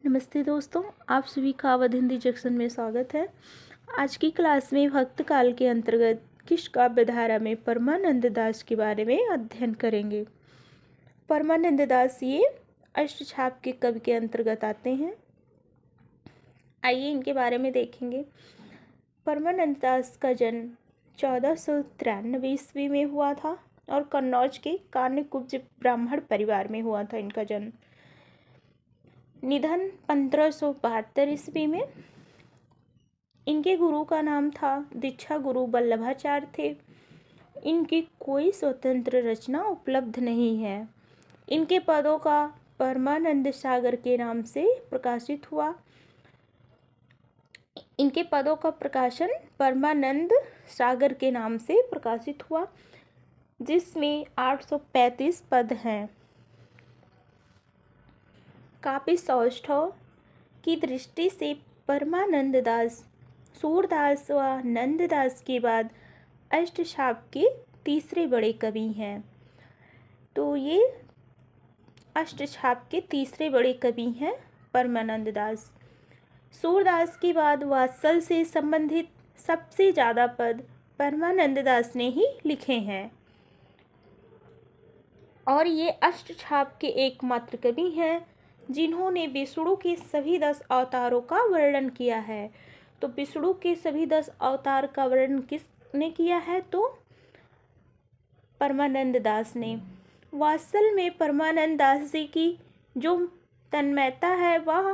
नमस्ते दोस्तों, आप सभी का अवध हिंदी जंक्शन में स्वागत है। आज की क्लास में भक्त काल के अंतर्गत किस काव्य धारा में परमानंद दास के बारे में अध्ययन करेंगे। परमानंद दास ये अष्टछाप के कवि के अंतर्गत आते हैं। आइए इनके बारे में देखेंगे। परमानंद दास का जन्म 1493 ईस्वी में हुआ था और कन्नौज के कान्यकुब्ज ब्राह्मण परिवार में हुआ था इनका जन्म। निधन 1572 ईस्वी में। इनके गुरु का नाम था दीक्षा गुरु वल्लभाचार्य थे। इनकी कोई स्वतंत्र रचना उपलब्ध नहीं है। इनके पदों का परमानंद सागर के नाम से प्रकाशित हुआ। इनके पदों का प्रकाशन परमानंद सागर के नाम से प्रकाशित हुआ, जिसमें 835 पद हैं। काव्य सौष्ठव की दृष्टि से परमानंद दास सूरदास व नंददास के बाद अष्टछाप के तीसरे बड़े कवि हैं। तो ये अष्टछाप के तीसरे बड़े कवि हैं परमानंद दास। सूरदास के बाद वात्सल से संबंधित सबसे ज़्यादा पद परमानंद दास ने ही लिखे हैं और ये अष्टछाप के एकमात्र कवि हैं जिन्होंने विष्णु के सभी 10 अवतारों का वर्णन किया है। तो विष्णु के सभी 10 अवतार का वर्णन किसने किया है? तो परमानंद दास ने। वात्सल में परमानंद दास जी की जो तन्मयता है वह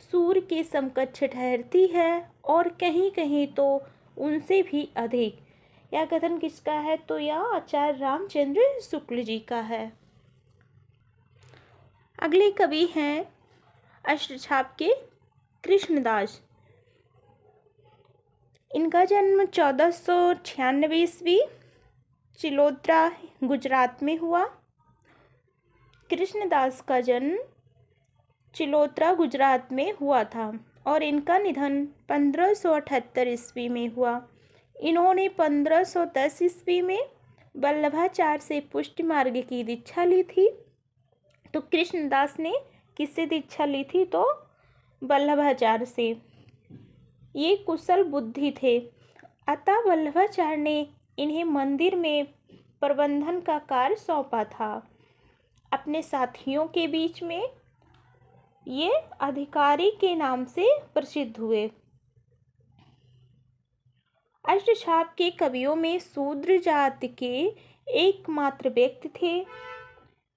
सूर्य के समकक्ष ठहरती है और कहीं कहीं तो उनसे भी अधिक। यह कथन किसका है? तो यह आचार्य रामचंद्र शुक्ल जी का है। अगले कवि हैं अष्टछाप के कृष्णदास। इनका जन्म 1496 ईस्वी चिलोत्रा गुजरात में हुआ। कृष्णदास का जन्म चिलोत्रा गुजरात में हुआ था और इनका निधन 1578 ईस्वी में हुआ। इन्होंने 1510 ईस्वी में वल्लभाचार्य से पुष्टि मार्ग की दीक्षा ली थी। तो कृष्णदास ने किससे दीक्षा ली थी? तो वल्लभाचार्य से। ये कुशल बुद्धि थे, अतः वल्लभाचार्य ने इन्हें मंदिर में प्रबंधन का कार्य सौंपा था। अपने साथियों के बीच में ये अधिकारी के नाम से प्रसिद्ध हुए। अष्टछाप के कवियों में शूद्र जाति के एकमात्र व्यक्ति थे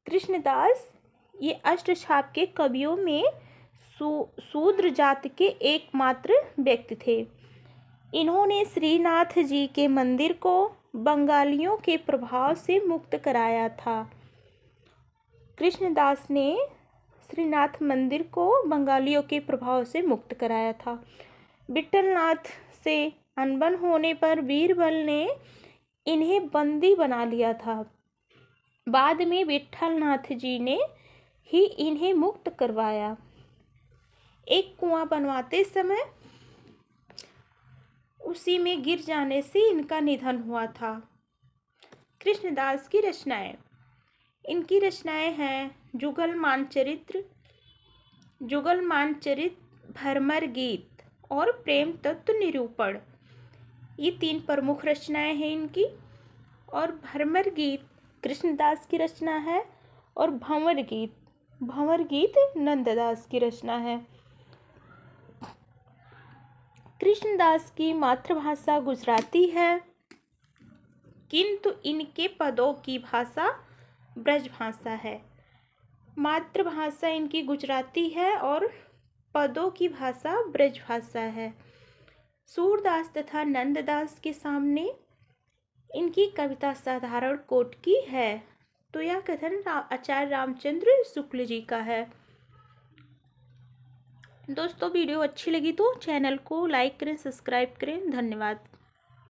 कृष्णदास। ये अष्टछाप के कवियों में शूद्र जाति के एकमात्र व्यक्ति थे। इन्होंने श्रीनाथ जी के मंदिर को बंगालियों के प्रभाव से मुक्त कराया था। कृष्णदास ने श्रीनाथ मंदिर को बंगालियों के प्रभाव से मुक्त कराया था। विट्ठलनाथ से अनबन होने पर बीरबल ने इन्हें बंदी बना लिया था। बाद में विट्ठलनाथ जी ने ही इन्हें मुक्त करवाया। एक कुआं बनवाते समय उसी में गिर जाने से इनका निधन हुआ था। कृष्णदास की रचनाएं। इनकी रचनाएं हैं जुगल मानचरित्र, भ्रमर गीत और प्रेम तत्व निरूपण। ये 3 प्रमुख रचनाएं हैं इनकी। और भ्रमर गीत कृष्णदास की रचना है और भंवर गीत नंददास की रचना है। कृष्णदास की मातृभाषा गुजराती है, किंतु इनके पदों की भाषा ब्रज भाषा है। मातृभाषा इनकी गुजराती है और पदों की भाषा ब्रज भाषा है। सूरदास तथा नंददास के सामने इनकी कविता साधारण कोटि की है। तो यह कथन आचार्य रामचंद्र शुक्ल जी का है। दोस्तों, वीडियो अच्छी लगी तो चैनल को लाइक करें, सब्सक्राइब करें। धन्यवाद।